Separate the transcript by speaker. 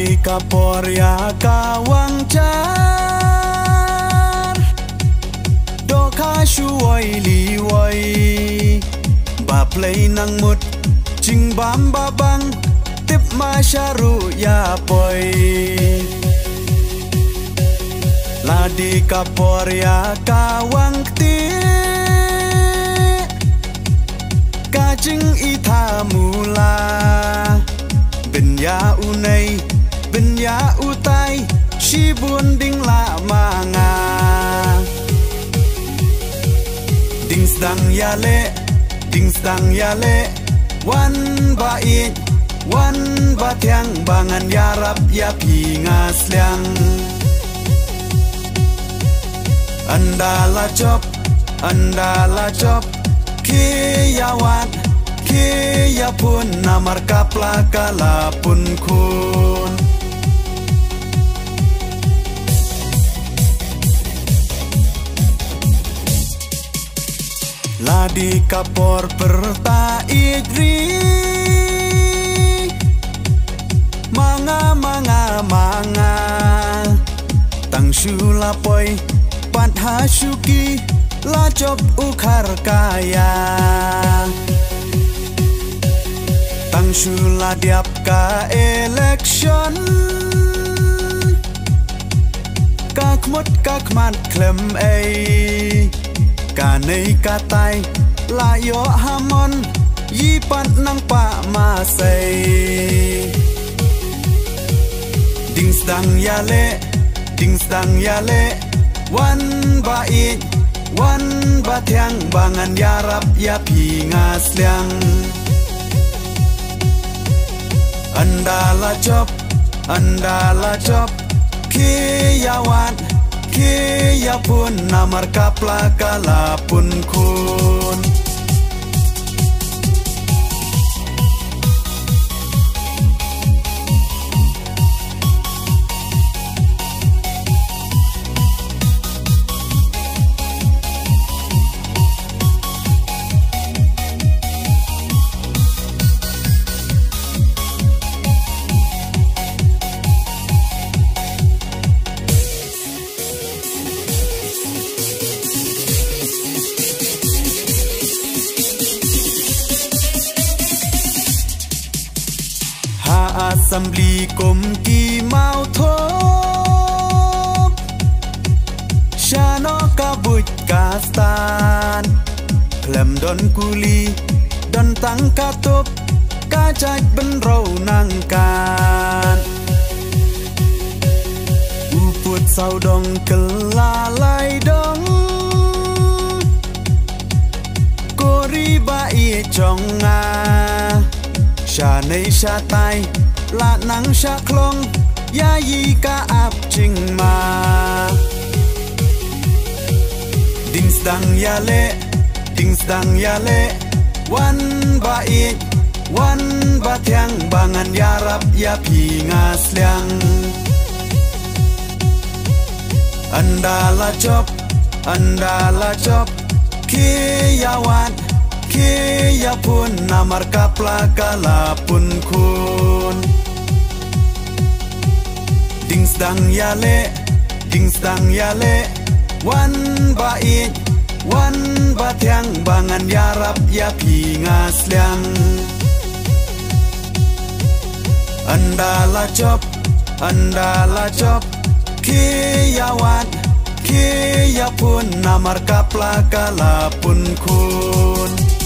Speaker 1: Ladi kaporya kawang car Doka shuwai liwai Baplay nang mut Ching bam babang Tip masyaru ya boy Ladi kaporya kawang ti Kajing ita mula Benya unai, benya utai Si bunding la manga Ding stang yale, ding stang yale Wan bait, wan batiang Bangan yarap ya pingas liang Andala chop Kiyawat Kiya pun namar kapla kala pun kun Ladi kapor perta idri Manga Tang shulapoi Padha syuki Lacop ukar kaya Tang shula diap ka election Kakmut kakmat klem Kanei katai layo hamon Yipat nang pa masay Ding stang yale Wan bait Wan batiang bangan yarap ya pingas liang Andala chop Kiyawat Kiya pun namar kapla kala pun kun Assembly komki mau thop Shano kabut kastan Klem don kuli Don tang katop Kajak benrau nangkan Uput saudong kelalai dong Kori bai chonga Shanei shatai La nang shaklong Ya yi ka ap ching ma Ding stang yale Wan bait Wan batiang Bangan yarap ya pingas liang Andala chop Kiyawat Kiya pun namar kapla kala pun kun Ding stang yale Wan bait Wan batiang bangan yarap ya pingas liang Andala chop Kiyawat Kiya pun namar kapla kala pun kun